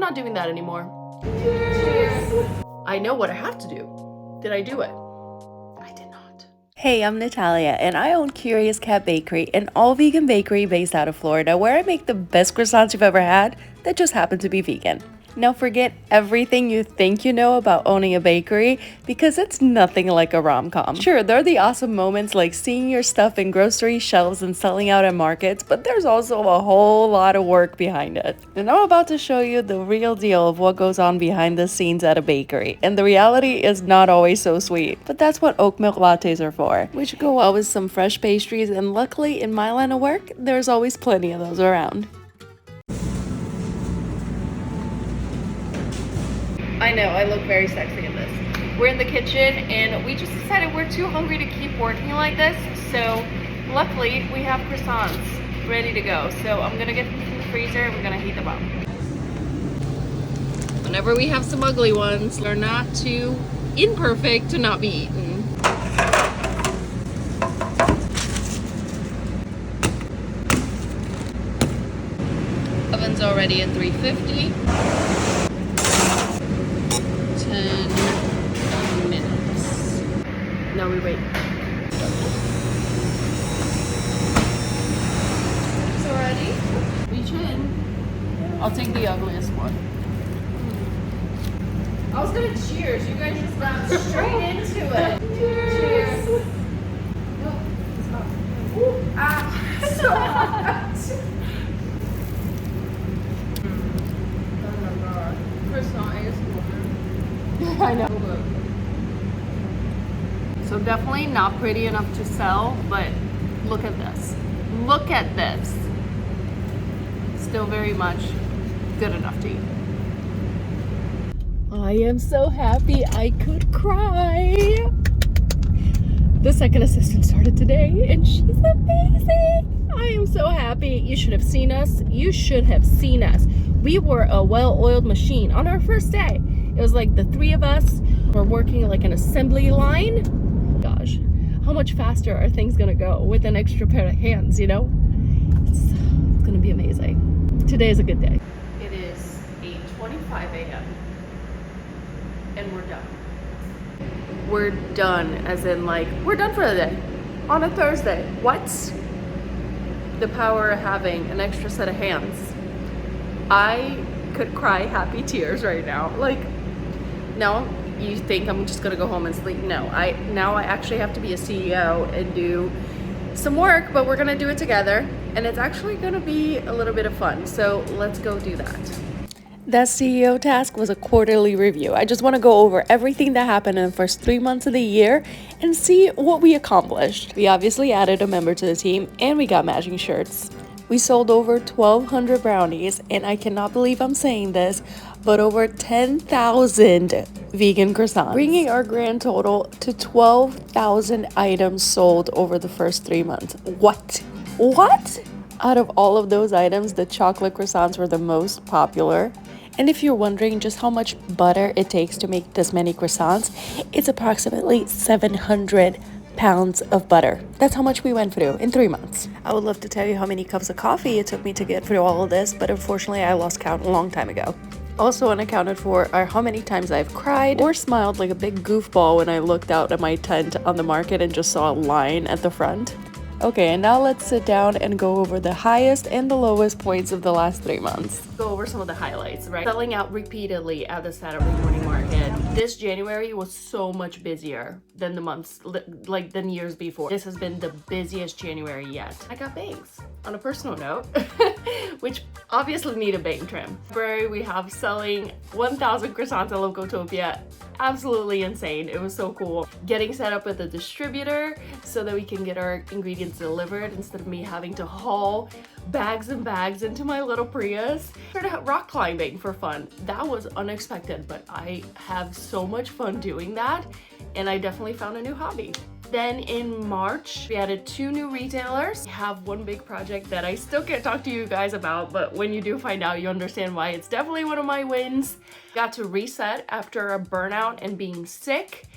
not doing that anymore. Cheers! I know what I have to do. Did I do it? I did not. Hey, I'm Natalia, and I own Curious Cat Bakery, an all-vegan bakery based out of Florida where I make the best croissants you've ever had that just happen to be vegan. Now forget everything you think you know about owning a bakery because it's nothing like a rom-com. Sure, there are the awesome moments like seeing your stuff in grocery shelves and selling out at markets, but there's also a whole lot of work behind it. And I'm about to show you the real deal of what goes on behind the scenes at a bakery. And the reality is not always so sweet, but that's what oat milk lattes are for, which go well with some fresh pastries, and luckily in my line of work, there's always plenty of those around. I know, I look very sexy in this. We're in the kitchen and we just decided we're too hungry to keep working like this. So luckily we have croissants ready to go. So I'm gonna get them from the freezer and we're gonna heat them up. Whenever we have some ugly ones, they're not too imperfect to not be eaten. Oven's already at 350. 10 minutes. Now we wait. So ready? Reach in. I'll take the ugliest one. I was gonna cheers. You guys just got straight into it. Cheers. No, it's not. Ooh, ah, so hot. Oh my god. Croissant is I know. So definitely not pretty enough to sell, but look at this. Look at this. Still very much good enough to eat. I am so happy I could cry. The second assistant started today and she's amazing. I am so happy. You should have seen us. You should have seen us. We were a well-oiled machine on our first day. It was like the three of us were working like an assembly line. Gosh, how much faster are things gonna go with an extra pair of hands, you know? It's gonna be amazing. Today is a good day. It is 8:25 a.m. and we're done. We're done, as in like, we're done for the day. On a Thursday. What? The power of having an extra set of hands. I could cry happy tears right now. Like, no, you think I'm just gonna go home and sleep? No, now I actually have to be a CEO and do some work, but we're gonna do it together, and it's actually gonna be a little bit of fun. So let's go do that. That CEO task was a quarterly review. I just want to go over everything that happened in the first 3 months of the year and see what we accomplished. We obviously added a member to the team and we got matching shirts. We sold over 1,200 brownies, and I cannot believe I'm saying this, but over 10,000 vegan croissants, bringing our grand total to 12,000 items sold over the first 3 months. What? Out of all of those items, the chocolate croissants were the most popular. And if you're wondering just how much butter it takes to make this many croissants, it's approximately 700 pounds of butter. That's how much we went through in 3 months. I would love to tell you how many cups of coffee it took me to get through all of this, but unfortunately I lost count a long time ago. Also unaccounted for are how many times I've cried or smiled like a big goofball when I looked out at my tent on the market and just saw a line at the front. Okay, and now let's sit down and go over the highest and the lowest points of the last 3 months. Go over some of the highlights, right? Selling out repeatedly at the Saturday morning market. This January was so much busier than the months, like than years before. This has been the busiest January yet. I got bangs, on a personal note, which obviously need a bang trim. February, we have selling 1,000 croissants at Locotopia. Absolutely insane. It was so cool. Getting set up with a distributor so that we can get our ingredients delivered instead of me having to haul bags and bags into my little Prius. Started rock climbing for fun. That was unexpected, but I have so much fun doing that, and I definitely found a new hobby. Then in March, we added 2 new retailers. We have one big project that I still can't talk to you guys about, but when you do find out, you understand why. It's definitely one of my wins. Got to reset after a burnout and being sick.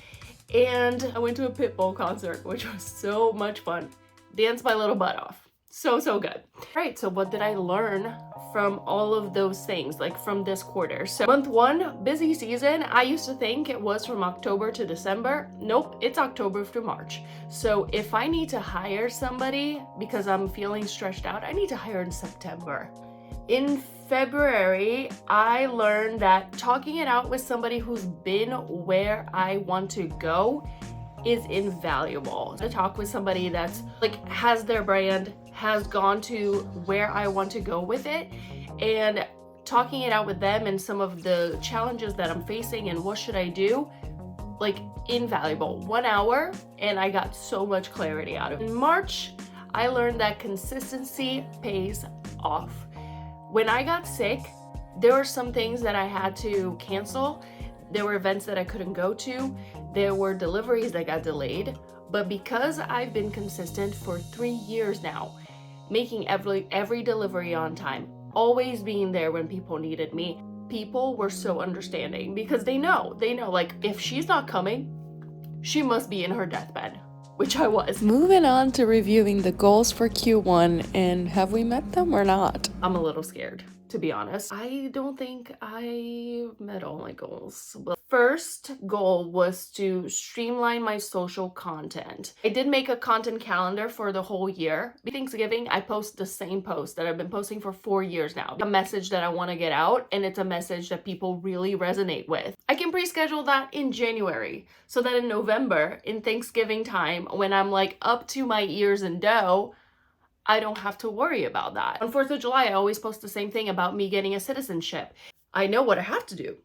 And I went to a Pitbull concert, which was so much fun. Danced my little butt off. So good. Right, so what did I learn from all of those things, like from this quarter? So month one, busy season. I used to think it was from October to December. Nope, it's October through March. So if I need to hire somebody because I'm feeling stretched out, I need to hire in September. In February, I learned that talking it out with somebody who's been where I want to go is invaluable. To talk with somebody that's like has their brand, has gone to where I want to go with it, and talking it out with them and some of the challenges that I'm facing and what should I do, like invaluable. 1 hour and I got so much clarity out of it. In March, I learned that consistency pays off. When I got sick, there were some things that I had to cancel. There were events that I couldn't go to. There were deliveries that got delayed. But because I've been consistent for 3 years now, making every delivery on time, always being there when people needed me, people were so understanding because they know like if she's not coming, she must be in her deathbed, which I was. Moving on to reviewing the goals for Q1, and have we met them or not? I'm a little scared, to be honest. I don't think I met all my goals. But first goal was to streamline my social content. I did make a content calendar for the whole year. Thanksgiving, I post the same post that I've been posting for 4 years now. A message that I want to get out, and it's a message that people really resonate with. I can pre-schedule that in January so that in November, in Thanksgiving time, when I'm like up to my ears in dough, I don't have to worry about that. On 4th of July, I always post the same thing about me getting a citizenship. I know what I have to do.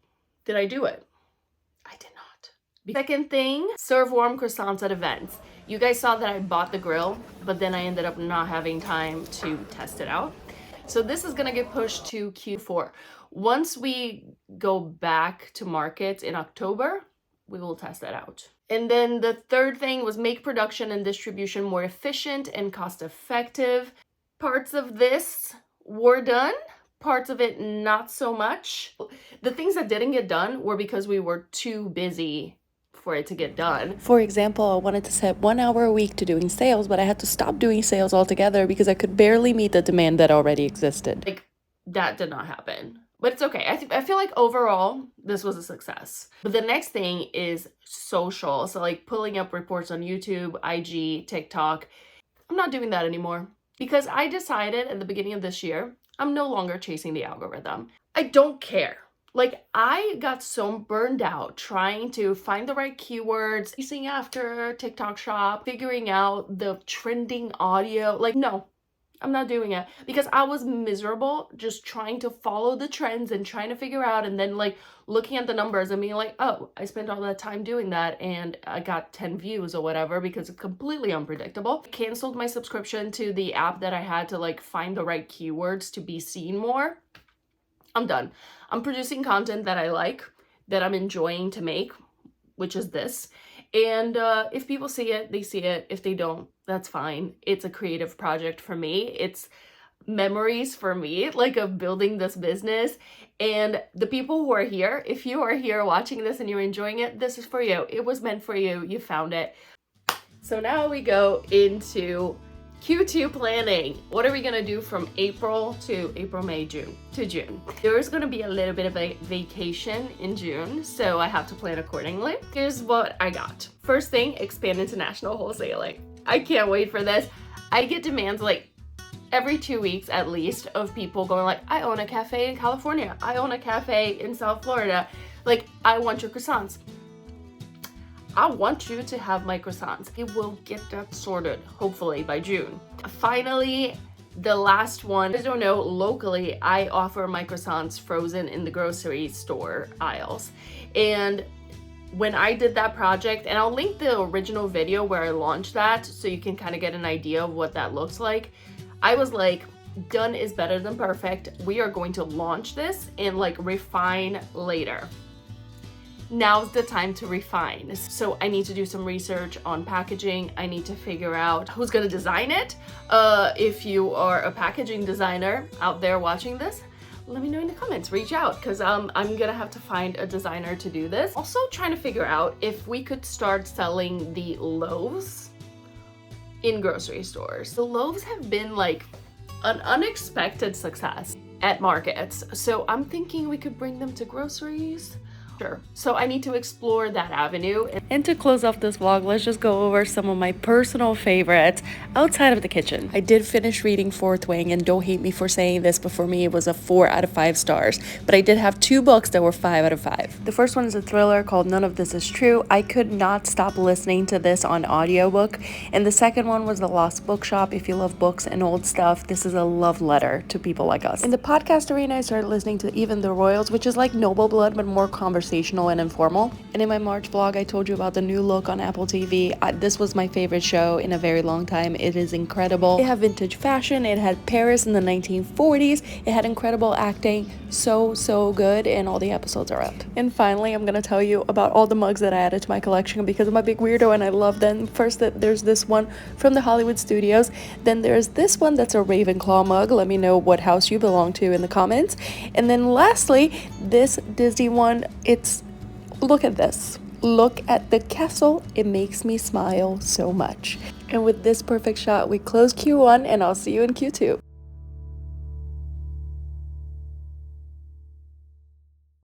Did I do it? I did not. Second thing, serve warm croissants at events. You guys saw that I bought the grill, but then I ended up not having time to test it out. So this is gonna get pushed to Q4. Once we go back to markets in October, we will test that out. And then the third thing was make production and distribution more efficient and cost effective. Parts of this were done, parts of it not so much. The things that didn't get done were because we were too busy for it to get done. For example, I wanted to set 1 hour a week to doing sales, but I had to stop doing sales altogether because I could barely meet the demand that already existed. Like, that did not happen. But it's okay. I feel like overall, this was a success. But the next thing is social. So like pulling up reports on YouTube, IG, TikTok. I'm not doing that anymore because I decided at the beginning of this year, I'm no longer chasing the algorithm. I don't care. Like I got so burned out trying to find the right keywords, chasing after TikTok shop, figuring out the trending audio. Like, no. I'm not doing it because I was miserable just trying to follow the trends and trying to figure out and then like looking at the numbers and being like, oh, I spent all that time doing that and I got 10 views or whatever because it's completely unpredictable. I canceled my subscription to the app that I had to like find the right keywords to be seen more. I'm done. I'm producing content that I like, that I'm enjoying to make, which is this. And if people see it, they see it. If they don't, that's fine. It's a creative project for me. It's memories for me, like of building this business. And the people who are here, if you are here watching this and you're enjoying it, this is for you. It was meant for you. You found it. So now we go into Q2 planning. What are we gonna do from April, May, June to June? There's gonna be a little bit of a vacation in June, so I have to plan accordingly. Here's what I got. First thing, expand international wholesaling. I can't wait for this. I get demands like every 2 weeks at least of people going like, I own a cafe in California. I own a cafe in South Florida. Like, I want your croissants. I want you to have my croissants. It will get that sorted, hopefully, by June. Finally, the last one. I don't know, locally, I offer my croissants frozen in the grocery store aisles. And when I did that project, and I'll link the original video where I launched that so you can kind of get an idea of what that looks like. I was like, done is better than perfect. We are going to launch this and like refine later. Now's the time to refine. So I need to do some research on packaging. I need to figure out who's gonna design it. If you are a packaging designer out there watching this, let me know in the comments, reach out, because I'm gonna have to find a designer to do this. Also trying to figure out if we could start selling the loaves in grocery stores. The loaves have been like an unexpected success at markets, so I'm thinking we could bring them to groceries. Sure. So I need to explore that avenue. And to close off this vlog, let's just go over some of my personal favorites outside of the kitchen. I did finish reading Fourth Wing, and don't hate me for saying this, but for me it was a 4 out of 5 stars. But I did have 2 books that were 5 out of 5. The first one is a thriller called None of This Is True. I could not stop listening to this on audiobook. And the second one was The Lost Bookshop. If you love books and old stuff, this is a love letter to people like us. In the podcast arena, I started listening to Even the Royals, which is like Noble Blood but more conversational and informal. And in my March vlog, I told you about the new look on Apple TV. This was my favorite show in a very long time. It is incredible. It had vintage fashion. It had Paris in the 1940s. It had incredible acting. So good, and all the episodes are out. And finally, I'm gonna tell you about all the mugs that I added to my collection because I'm a big weirdo and I love them. First, there's this one from the Hollywood Studios. Then there's this one that's a Ravenclaw mug. Let me know what house you belong to in the comments. And then lastly, this Disney one, look at this. Look at the castle. It makes me smile so much. And with this perfect shot, we close Q1, and I'll see you in Q2.